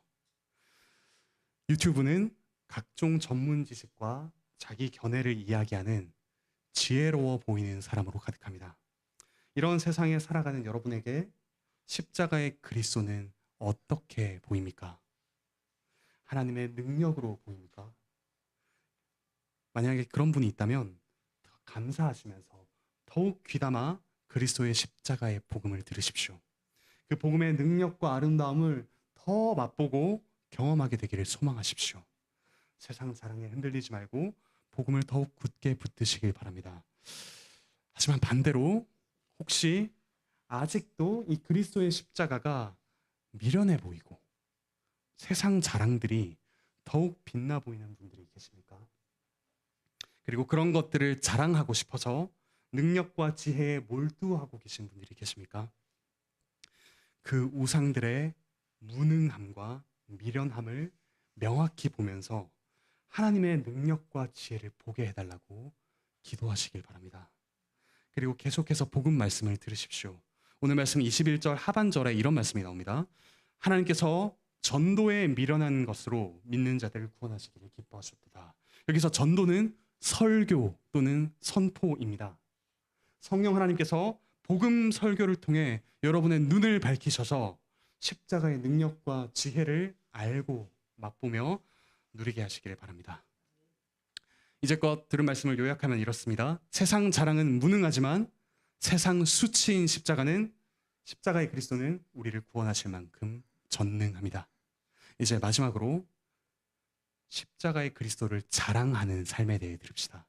유튜브는 각종 전문 지식과 자기 견해를 이야기하는 지혜로워 보이는 사람으로 가득합니다. 이런 세상에 살아가는 여러분에게 십자가의 그리스도는 어떻게 보입니까? 하나님의 능력으로 보입니까? 만약에 그런 분이 있다면 감사하시면서 더욱 귀담아 그리스도의 십자가의 복음을 들으십시오. 그 복음의 능력과 아름다움을 더 맛보고 경험하게 되기를 소망하십시오. 세상 사랑에 흔들리지 말고 복음을 더욱 굳게 붙드시길 바랍니다. 하지만 반대로 혹시 아직도 이 그리스도의 십자가가 미련해 보이고 세상 자랑들이 더욱 빛나 보이는 분들이 계십니까? 그리고 그런 것들을 자랑하고 싶어서 능력과 지혜에 몰두하고 계신 분들이 계십니까? 그 우상들의 무능함과 미련함을 명확히 보면서 하나님의 능력과 지혜를 보게 해달라고 기도하시길 바랍니다. 그리고 계속해서 복음 말씀을 들으십시오. 오늘 말씀 21절 하반절에 이런 말씀이 나옵니다. 하나님께서 전도에 미련한 것으로 믿는 자들을 구원하시기를 기뻐하셨도다. 여기서 전도는 설교 또는 선포입니다. 성령 하나님께서 복음 설교를 통해 여러분의 눈을 밝히셔서 십자가의 능력과 지혜를 알고 맛보며 누리게 하시기를 바랍니다. 이제껏 들은 말씀을 요약하면 이렇습니다. 세상 자랑은 무능하지만 세상 수치인 십자가의 그리스도는 우리를 구원하실 만큼 전능합니다. 이제 마지막으로 십자가의 그리스도를 자랑하는 삶에 대해 들읍시다.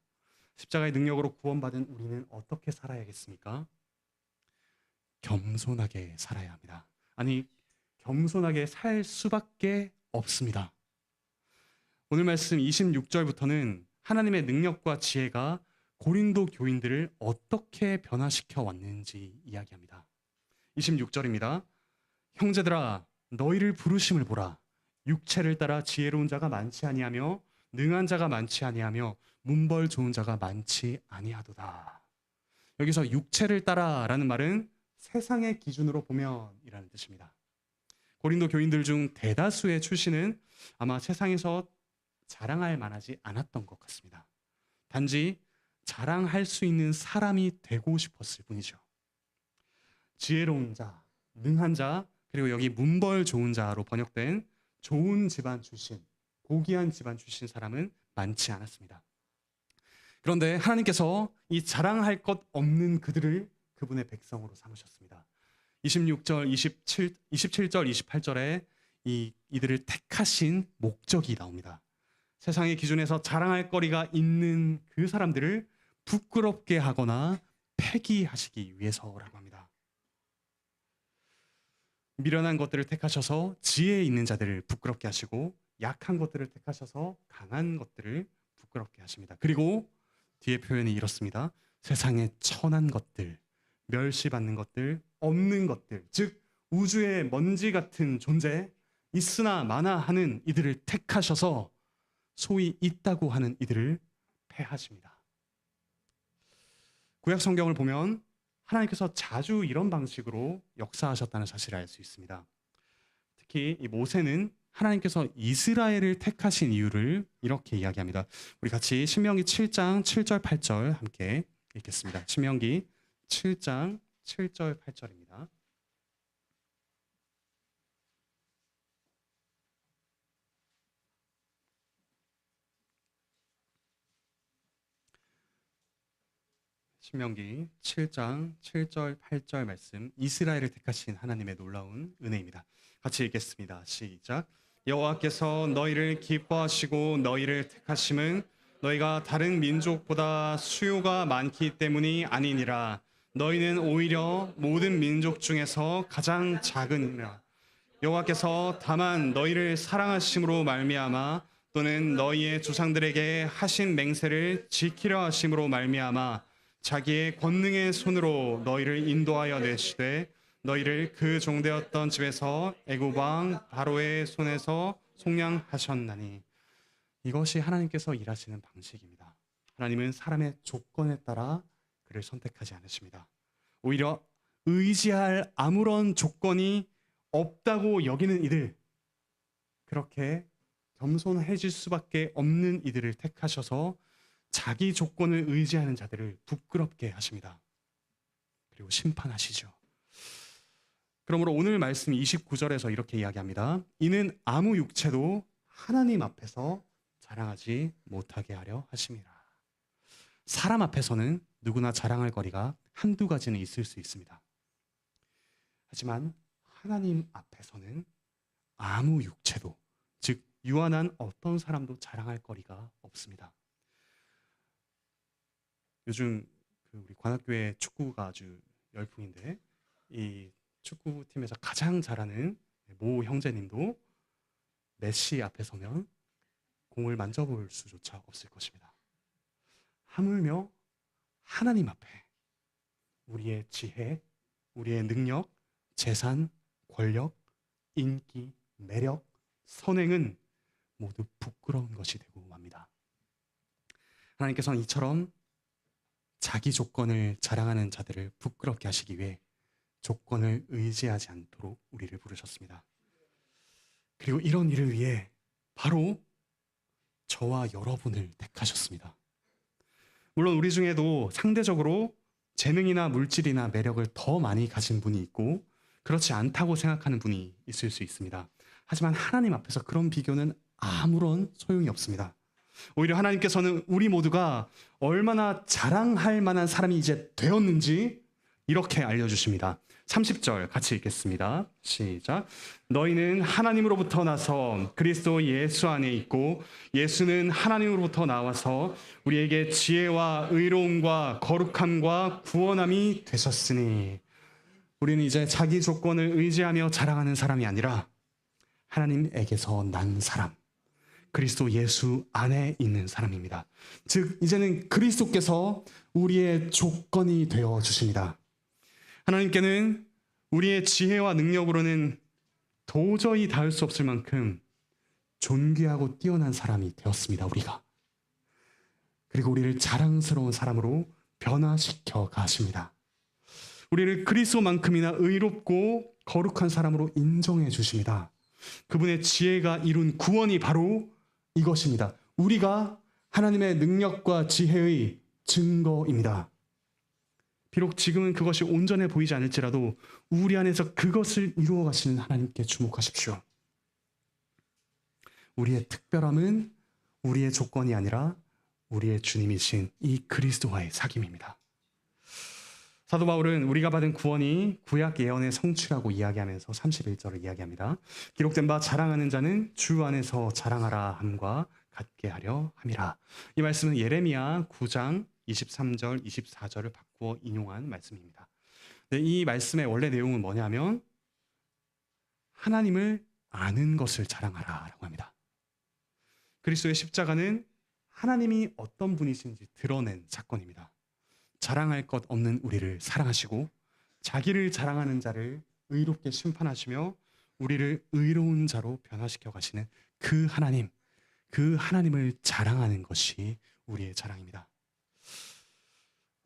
십자가의 능력으로 구원받은 우리는 어떻게 살아야겠습니까? 겸손하게 살아야 합니다. 아니, 겸손하게 살 수밖에 없습니다. 오늘 말씀 26절부터는 하나님의 능력과 지혜가 고린도 교인들을 어떻게 변화시켜 왔는지 이야기합니다. 26절입니다. 형제들아, 너희를 부르심을 보라. 육체를 따라 지혜로운 자가 많지 아니하며 능한 자가 많지 아니하며 문벌 좋은 자가 많지 아니하도다. 여기서 육체를 따라라는 말은 세상의 기준으로 보면이라는 뜻입니다. 고린도 교인들 중 대다수의 출신은 아마 세상에서 자랑할 만하지 않았던 것 같습니다. 단지 자랑할 수 있는 사람이 되고 싶었을 뿐이죠. 지혜로운 자, 능한 자, 그리고 여기 문벌 좋은 자로 번역된 좋은 집안 출신, 고귀한 집안 출신 사람은 많지 않았습니다. 그런데 하나님께서 이 자랑할 것 없는 그들을 그분의 백성으로 삼으셨습니다. 26절, 27절, 28절에 이들을 택하신 목적이 나옵니다. 세상의 기준에서 자랑할 거리가 있는 그 사람들을 부끄럽게 하거나 폐기하시기 위해서라고 합니다. 미련한 것들을 택하셔서 지혜 있는 자들을 부끄럽게 하시고 약한 것들을 택하셔서 강한 것들을 부끄럽게 하십니다. 그리고 뒤에 표현이 이렇습니다. 세상의 천한 것들, 멸시받는 것들, 없는 것들, 즉 우주의 먼지 같은 존재, 있으나 마나 하는 이들을 택하셔서 소위 있다고 하는 이들을 패하십니다. 구약 성경을 보면 하나님께서 자주 이런 방식으로 역사하셨다는 사실을 알 수 있습니다. 특히 이 모세는 하나님께서 이스라엘을 택하신 이유를 이렇게 이야기합니다. 우리 같이 신명기 7장 7절 8절 함께 읽겠습니다. 신명기 7장 7절 8절입니다. 신명기 7장 7절 8절 말씀, 이스라엘을 택하신 하나님의 놀라운 은혜입니다. 같이 읽겠습니다. 시작. 여호와께서 너희를 기뻐하시고 너희를 택하심은 너희가 다른 민족보다 수요가 많기 때문이 아니니라. 너희는 오히려 모든 민족 중에서 가장 작으니라. 여호와께서 다만 너희를 사랑하심으로 말미암아 또는 너희의 조상들에게 하신 맹세를 지키려 하심으로 말미암아 자기의 권능의 손으로 너희를 인도하여 내시되 너희를 그 종되었던 집에서 애굽 왕 바로의 손에서 속량하셨나니. 이것이 하나님께서 일하시는 방식입니다. 하나님은 사람의 조건에 따라 그를 선택하지 않으십니다. 오히려 의지할 아무런 조건이 없다고 여기는 이들, 그렇게 겸손해질 수밖에 없는 이들을 택하셔서 자기 조건을 의지하는 자들을 부끄럽게 하십니다. 그리고 심판하시죠. 그러므로 오늘 말씀 29절에서 이렇게 이야기합니다. 이는 아무 육체도 하나님 앞에서 자랑하지 못하게 하려 하심이라. 사람 앞에서는 누구나 자랑할 거리가 한두 가지는 있을 수 있습니다. 하지만 하나님 앞에서는 아무 육체도, 즉 유한한 어떤 사람도 자랑할 거리가 없습니다. 요즘 우리 관악교회 축구가 아주 열풍인데 이 축구팀에서 가장 잘하는 모 형제님도 메시 앞에 서면 공을 만져볼 수조차 없을 것입니다. 하물며 하나님 앞에 우리의 지혜, 우리의 능력, 재산, 권력, 인기, 매력, 선행은 모두 부끄러운 것이 되고 맙니다. 하나님께서는 이처럼 자기 조건을 자랑하는 자들을 부끄럽게 하시기 위해 조건을 의지하지 않도록 우리를 부르셨습니다. 그리고 이런 일을 위해 바로 저와 여러분을 택하셨습니다. 물론 우리 중에도 상대적으로 재능이나 물질이나 매력을 더 많이 가진 분이 있고 그렇지 않다고 생각하는 분이 있을 수 있습니다. 하지만 하나님 앞에서 그런 비교는 아무런 소용이 없습니다. 오히려 하나님께서는 우리 모두가 얼마나 자랑할 만한 사람이 이제 되었는지 이렇게 알려주십니다. 30절 같이 읽겠습니다. 시작. 너희는 하나님으로부터 나서 그리스도 예수 안에 있고 예수는 하나님으로부터 나와서 우리에게 지혜와 의로움과 거룩함과 구원함이 되셨으니 우리는 이제 자기 조건을 의지하며 자랑하는 사람이 아니라 하나님에게서 난 사람, 그리스도 예수 안에 있는 사람입니다. 즉 이제는 그리스도께서 우리의 조건이 되어 주십니다. 하나님께는 우리의 지혜와 능력으로는 도저히 닿을 수 없을 만큼 존귀하고 뛰어난 사람이 되었습니다. 우리가. 그리고 우리를 자랑스러운 사람으로 변화시켜 가십니다. 우리를 그리스도만큼이나 의롭고 거룩한 사람으로 인정해 주십니다. 그분의 지혜가 이룬 구원이 바로 이것입니다. 우리가 하나님의 능력과 지혜의 증거입니다. 비록 지금은 그것이 온전해 보이지 않을지라도 우리 안에서 그것을 이루어 가시는 하나님께 주목하십시오. 우리의 특별함은 우리의 조건이 아니라 우리의 주님이신 이 그리스도와의 사귐입니다. 사도 바울은 우리가 받은 구원이 구약 예언의 성취라고 이야기하면서 31절을 이야기합니다. 기록된 바 자랑하는 자는 주 안에서 자랑하라 함과 같게 하려 함이라. 이 말씀은 예레미야 9장 23절, 24절을 바꾸어 인용한 말씀입니다. 이 말씀의 원래 내용은 뭐냐면 하나님을 아는 것을 자랑하라라고 합니다. 그리스도의 십자가는 하나님이 어떤 분이신지 드러낸 사건입니다. 자랑할 것 없는 우리를 사랑하시고 자기를 자랑하는 자를 의롭게 심판하시며 우리를 의로운 자로 변화시켜 가시는 그 하나님, 그 하나님을 자랑하는 것이 우리의 자랑입니다.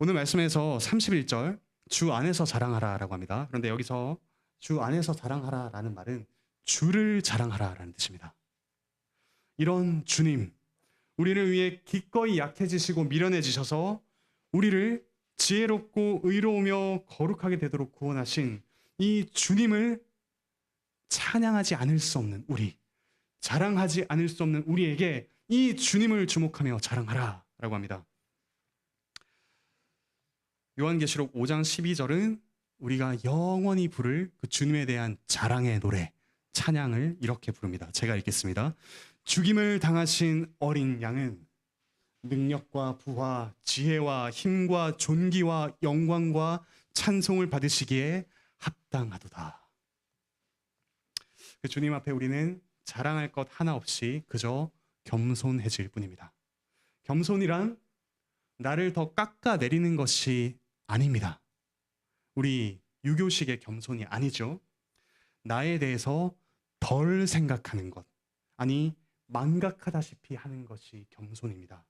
오늘 말씀에서 31절 주 안에서 자랑하라라고 합니다. 그런데 여기서 주 안에서 자랑하라라는 말은 주를 자랑하라라는 뜻입니다. 이런 주님, 우리를 위해 기꺼이 약해지시고 미련해지셔서 우리를 지혜롭고 의로우며 거룩하게 되도록 구원하신 이 주님을 찬양하지 않을 수 없는 우리, 자랑하지 않을 수 없는 우리에게 이 주님을 주목하며 자랑하라라고 합니다. 요한계시록 5장 12절은 우리가 영원히 부를 그 주님에 대한 자랑의 노래, 찬양을 이렇게 부릅니다. 제가 읽겠습니다. 죽임을 당하신 어린 양은 능력과 부와 지혜와 힘과 존귀와 영광과 찬송을 받으시기에 합당하도다. 그 주님 앞에 우리는 자랑할 것 하나 없이 그저 겸손해질 뿐입니다. 겸손이란 나를 더 깎아내리는 것이 아닙니다. 우리 유교식의 겸손이 아니죠. 나에 대해서 덜 생각하는 것, 아니 망각하다시피 하는 것이 겸손입니다.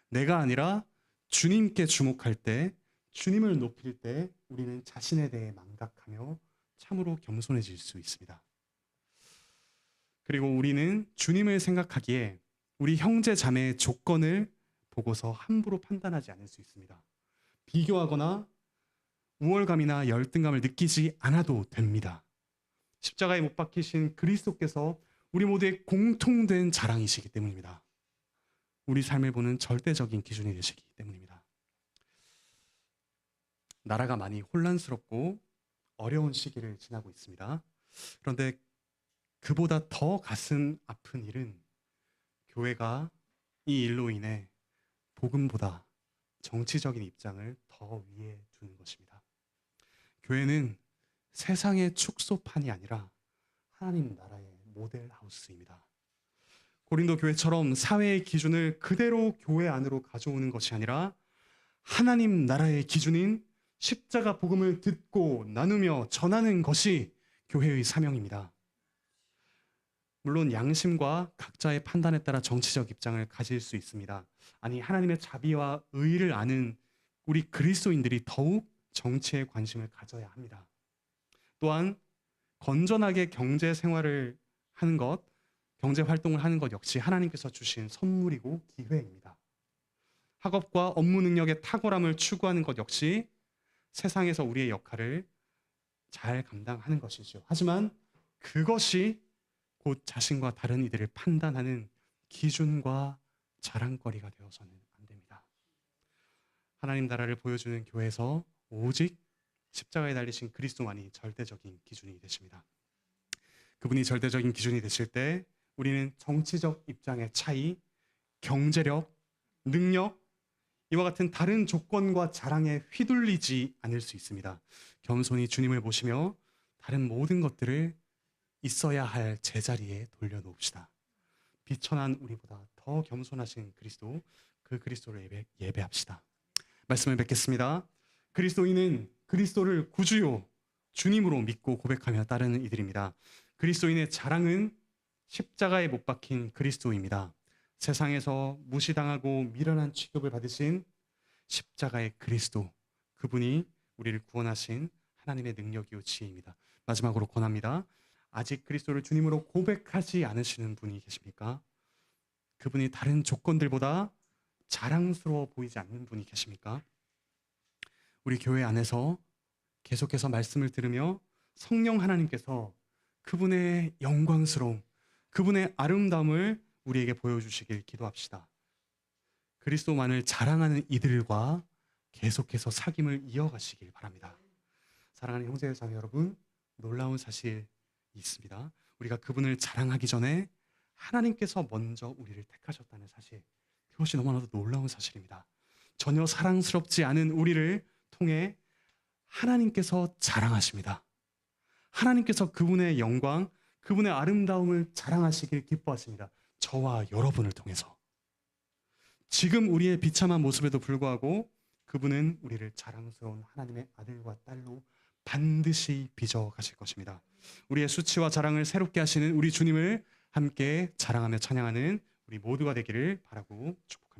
내가 아니라 주님께 주목할 때, 주님을 높일 때 우리는 자신에 대해 망각하며 참으로 겸손해질 수 있습니다. 그리고 우리는 주님을 생각하기에 우리 형제 자매의 조건을 보고서 함부로 판단하지 않을 수 있습니다. 비교하거나 우월감이나 열등감을 느끼지 않아도 됩니다. 십자가에 못 박히신 그리스도께서 우리 모두의 공통된 자랑이시기 때문입니다. 우리 삶을 보는 절대적인 기준이 되시기 때문입니다. 나라가 많이 혼란스럽고 어려운 시기를 지나고 있습니다. 그런데 그보다 더 가슴 아픈 일은 교회가 이 일로 인해 복음보다 정치적인 입장을 더 위에 두는 것입니다. 교회는 세상의 축소판이 아니라 하나님 나라의 모델하우스입니다. 고린도 교회처럼 사회의 기준을 그대로 교회 안으로 가져오는 것이 아니라 하나님 나라의 기준인 십자가 복음을 듣고 나누며 전하는 것이 교회의 사명입니다. 물론 양심과 각자의 판단에 따라 정치적 입장을 가질 수 있습니다. 아니, 하나님의 자비와 의를 아는 우리 그리스도인들이 더욱 정치에 관심을 가져야 합니다. 또한 건전하게 경제 생활을 하는 것, 경제 활동을 하는 것 역시 하나님께서 주신 선물이고 기회입니다. 학업과 업무 능력의 탁월함을 추구하는 것 역시 세상에서 우리의 역할을 잘 감당하는 것이죠. 하지만 그것이 곧 자신과 다른 이들을 판단하는 기준과 자랑거리가 되어서는 안 됩니다. 하나님 나라를 보여주는 교회에서 오직 십자가에 달리신 그리스도만이 절대적인 기준이 되십니다. 그분이 절대적인 기준이 되실 때 우리는 정치적 입장의 차이, 경제력, 능력, 이와 같은 다른 조건과 자랑에 휘둘리지 않을 수 있습니다. 겸손히 주님을 모시며 다른 모든 것들을 있어야 할 제자리에 돌려놓읍시다. 비천한 우리보다 더 겸손하신 그리스도, 그 그리스도를 예배합시다. 말씀을 뵙겠습니다. 그리스도인은 그리스도를 구주요 주님으로 믿고 고백하며 따르는 이들입니다. 그리스도인의 자랑은 십자가에 못 박힌 그리스도입니다. 세상에서 무시당하고 미련한 취급을 받으신 십자가의 그리스도, 그분이 우리를 구원하신 하나님의 능력이요 지혜입니다. 마지막으로 권합니다. 아직 그리스도를 주님으로 고백하지 않으시는 분이 계십니까? 그분이 다른 조건들보다 자랑스러워 보이지 않는 분이 계십니까? 우리 교회 안에서 계속해서 말씀을 들으며 성령 하나님께서 그분의 영광스러움, 그분의 아름다움을 우리에게 보여주시길 기도합시다. 그리스도만을 자랑하는 이들과 계속해서 사귐을 이어가시길 바랍니다. 사랑하는 형제 자매 여러분, 놀라운 사실이 있습니다. 우리가 그분을 자랑하기 전에 하나님께서 먼저 우리를 택하셨다는 사실, 그것이 너무나도 놀라운 사실입니다. 전혀 사랑스럽지 않은 우리를 통해 하나님께서 자랑하십니다. 하나님께서 그분의 영광, 그분의 아름다움을 자랑하시길 기뻐하십니다. 저와 여러분을 통해서. 지금 우리의 비참한 모습에도 불구하고 그분은 우리를 자랑스러운 하나님의 아들과 딸로 반드시 빚어 가실 것입니다. 우리의 수치와 자랑을 새롭게 하시는 우리 주님을 함께 자랑하며 찬양하는 우리 모두가 되기를 바라고 축복합니다.